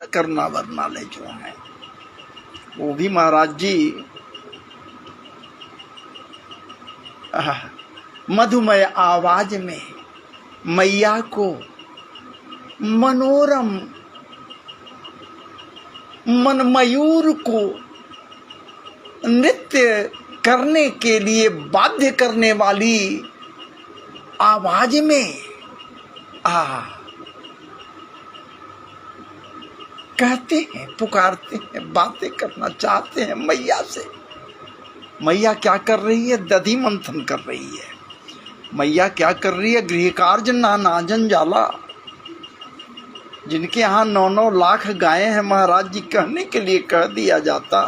करना वरना ले जो है वो भी महाराज जी मधुमय आवाज में मैया को मनोरम, मनमयूर को नृत्य करने के लिए बाध्य करने वाली आवाज में कहते हैं, पुकारते हैं, बातें करना चाहते हैं मैया से। मैया क्या कर रही है? दधि मंथन कर रही है। मैया क्या कर रही है? गृह कार्य ना जंजाला। जिनके यहाँ 9-9 लाख गायें हैं महाराज जी, कहने के लिए कह दिया जाता,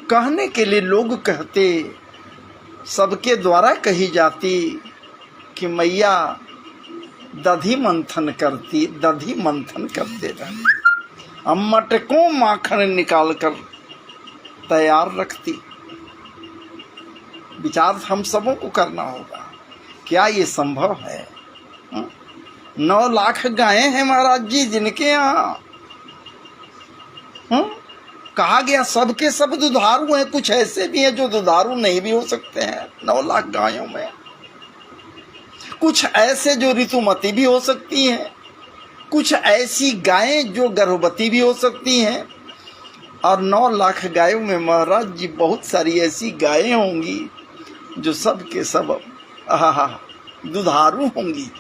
कहने के लिए लोग कहते, सबके द्वारा कही जाती कि मैया दधि मंथन करती, दधि मंथन करते रहते, हम मटकों माखन निकाल कर तैयार रखती। विचार हम सबों को करना होगा, क्या ये संभव है? 9 लाख गायें हैं महाराज जी जिनके यहाँ कहा गया सबके सब दुधारू हैं। कुछ ऐसे भी हैं जो दुधारू नहीं भी हो सकते हैं 9 लाख गायों में। कुछ ऐसे जो ऋतुमती भी हो सकती हैं, कुछ ऐसी गायें जो गर्भवती भी हो सकती हैं। और 9 लाख गायों में महाराज जी बहुत सारी ऐसी गायें होंगी जो सब के सब दुधारू होंगी,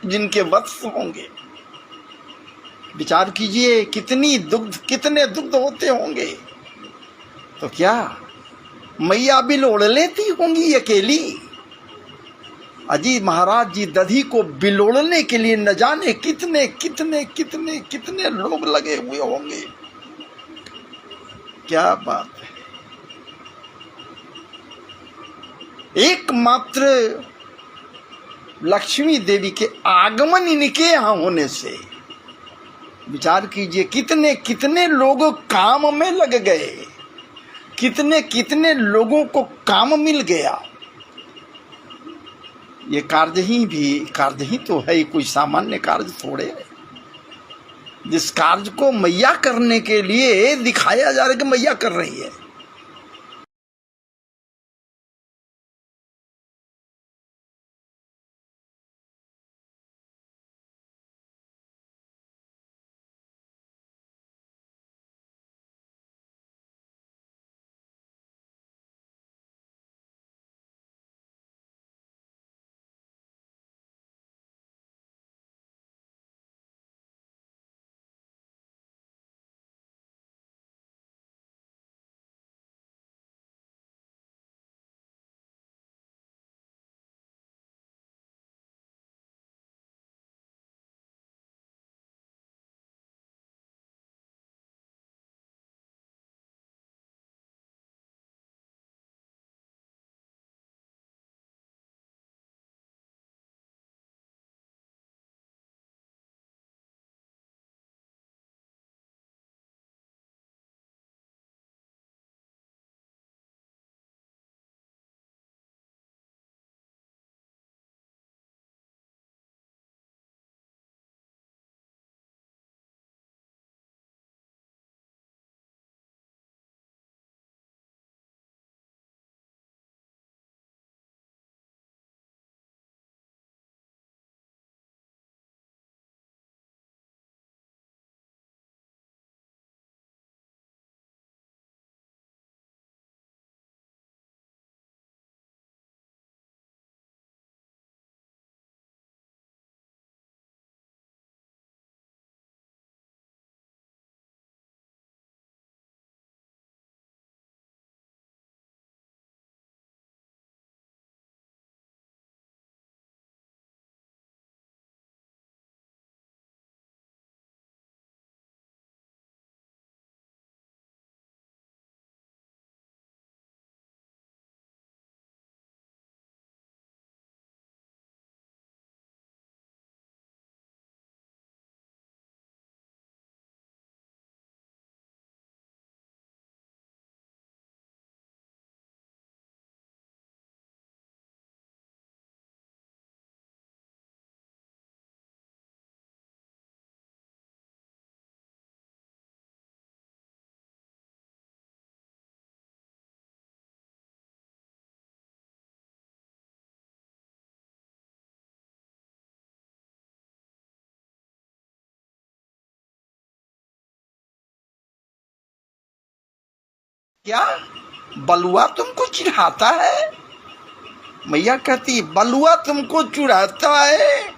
जिनके वत्स होंगे। विचार कीजिए कितने दुग्ध होते होंगे। तो क्या मैया बिलोड़ लेती होंगी अकेली? अजी महाराज जी दधी को बिलोड़ने के लिए न जाने कितने कितने कितने कितने लोग लगे हुए होंगे। क्या बात है! एकमात्र लक्ष्मी देवी के आगमन इनके यहाँ होने से विचार कीजिए कितने कितने लोग काम में लग गए, कितने कितने लोगों को काम मिल गया। ये कार्य ही तो है, कोई सामान्य कार्य थोड़े है। जिस कार्य को मैया करने के लिए दिखाया जा रहा है कि मैया कर रही है, क्या बलुआ तुमको चिढ़ाता है? मैया कहती बलुआ तुमको चिढ़ाता है?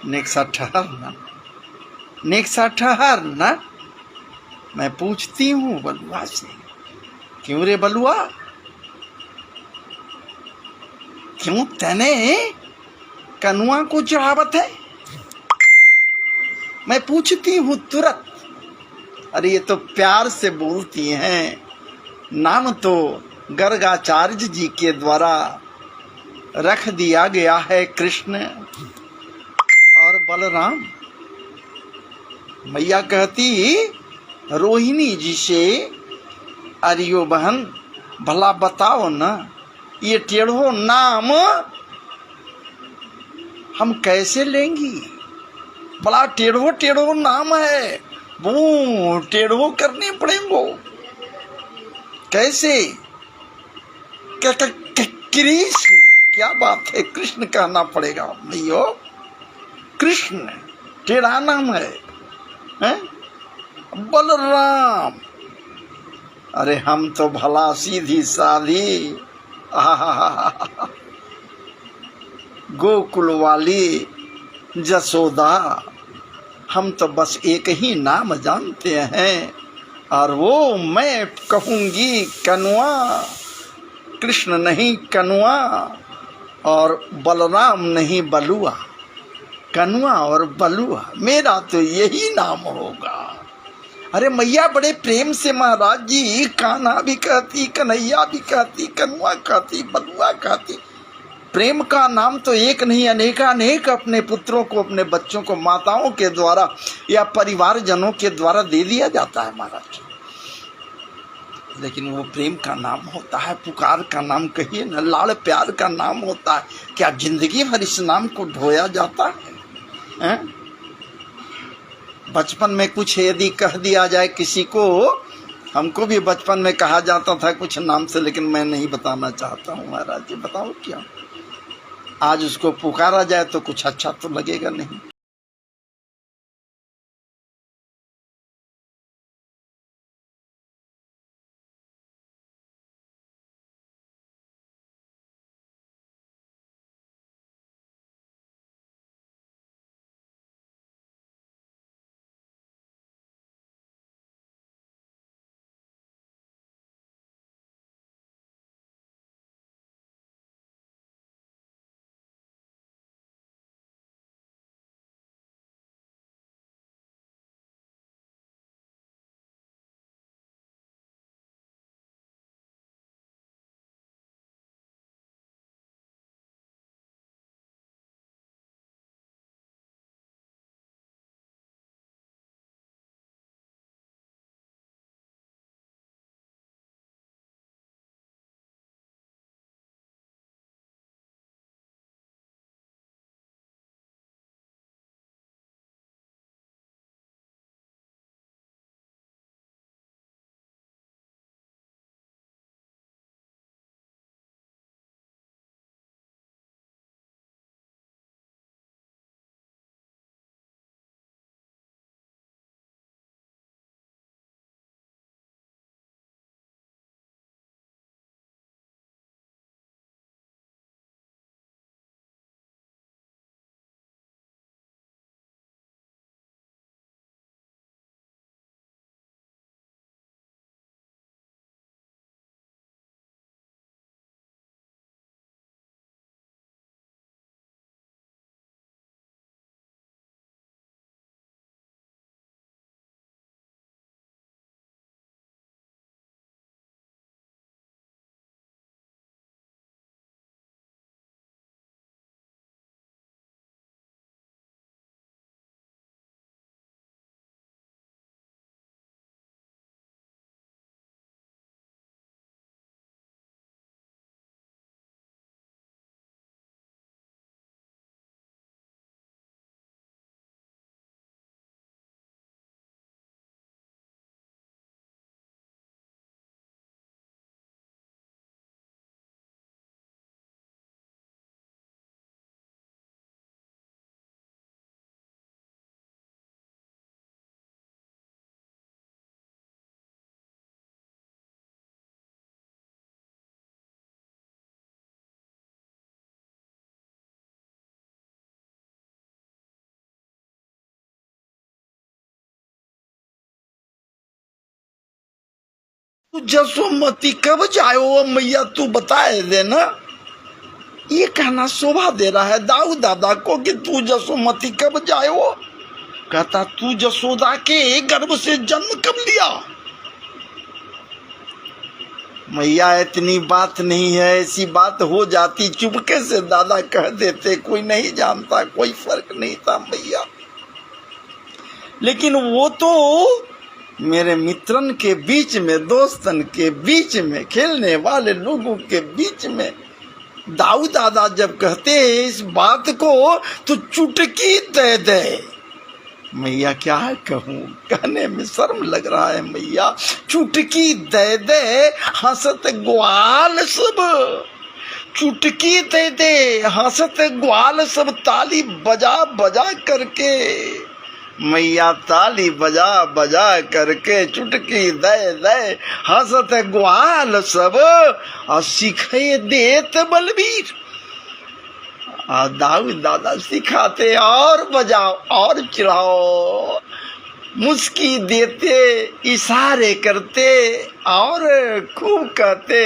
नेक्सा ठहरना, नेक्सा ठहरना, मैं पूछती हूँ बलुआ से, क्यों रे बलुआ, क्यों तने कनुआ को चिढ़ावत है? मैं पूछती हूँ तुरंत। अरे ये तो प्यार से बोलती हैं, नाम तो गर्गाचार्य जी के द्वारा रख दिया गया है कृष्ण और बलराम। मैया कहती रोहिणी जी से, अरियो बहन भला बताओ ना, ये टेढ़ो नाम हम कैसे लेंगी? बड़ा टेढ़ो टेढ़ो नाम है, वो टेढ़ो करने पड़ेंगे कैसे? कृष्ण, क्या बात है, कृष्ण कहना पड़ेगा भैया, कृष्ण टेढ़ा नाम है, हैं? बलराम, अरे हम तो भला सीधी साधी गोकुल वाली जसोदा, हम तो बस एक ही नाम जानते हैं, और वो मैं कहूंगी कनुआ, कृष्ण नहीं कनुआ, और बलराम नहीं बलुआ, कनुआ और बलुआ मेरा तो यही नाम होगा। अरे मैया बड़े प्रेम से महाराज जी कान्हा भी कहती, कन्हैया भी कहती, कनुआ कहती, बलुआ कहती। प्रेम का नाम तो एक नहीं अनेकानेक अपने पुत्रों को, अपने बच्चों को माताओं के द्वारा या परिवारजनों के द्वारा दे दिया जाता है महाराज, लेकिन वो प्रेम का नाम होता है, पुकार का नाम कहिए न, लाड़ प्यार का नाम होता है। क्या जिंदगी भर इस नाम को ढोया जाता है? बचपन में कुछ यदि कह दिया जाए किसी को, हमको भी बचपन में कहा जाता था कुछ नाम से, लेकिन मैं नहीं बताना चाहता हूँ महाराज जी, बताओ क्या। आज उसको पुकारा जाए तो कुछ अच्छा तो लगेगा नहीं। तू जसोमती कब जायो मैया, तू बताए देना। ये कहना शोभा दे रहा है दाऊ दादा को कि तू जसोमती कब जायो। कहता तू जसोदा के गर्भ से जन्म कब लिया। मैया इतनी बात नहीं है, ऐसी बात हो जाती चुपके से दादा कह देते, कोई नहीं जानता, कोई फर्क नहीं था मैया। लेकिन वो तो मेरे मित्रन के बीच में, दोस्तन के बीच में, खेलने वाले लोगों के बीच में दाऊ दादा जब कहते हैं इस बात को तो चुटकी दे दे। मैया क्या कहूँ, कहने में शर्म लग रहा है मैया। चुटकी दे दे हंसत ग्वाल सब, चुटकी दे दे हंसत ग्वाल सब, ताली बजा बजा करके मैया, ताली बजा बजा करके चुटकी दे दे हंसत ग्वाल सब, और सीखे देत बलबीर। दाऊ दादा सिखाते और बजाओ और चिढ़ाओ, मुस्की देते, इशारे करते और खूब कहते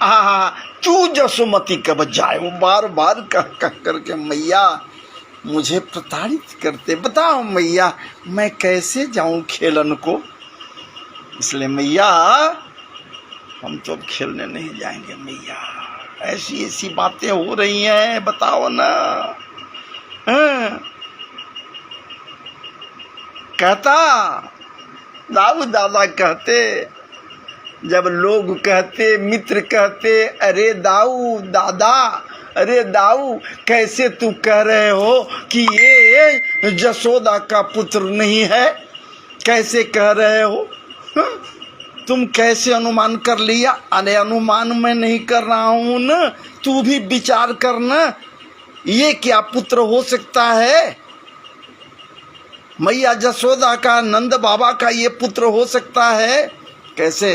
आहा तू जसोमती कब जाए। बार बार कह कह करके मैया मुझे प्रताड़ित करते। बताओ मैया मैं कैसे जाऊं खेलन को। इसलिए मैया हम तो अब खेलने नहीं जाएंगे मैया, ऐसी ऐसी बातें हो रही हैं, बताओ ना। कहता दाऊ दादा कहते, जब लोग कहते, मित्र कहते, अरे दाऊ दादा, अरे दाऊ कैसे तू कह रहे हो कि ये जसोदा का पुत्र नहीं है, कैसे कह रहे हो, तुम कैसे अनुमान कर लिया। अरे अनुमान मैं नहीं कर रहा हूं ना, तू भी विचार करना, ये क्या पुत्र हो सकता है। मैया जसोदा का, नंद बाबा का ये पुत्र हो सकता है कैसे।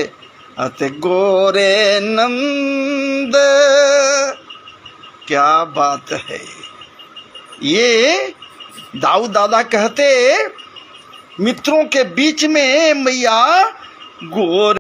अते गोरे नंद, क्या बात है। ये दाऊ दादा कहते मित्रों के बीच में मैया गोरे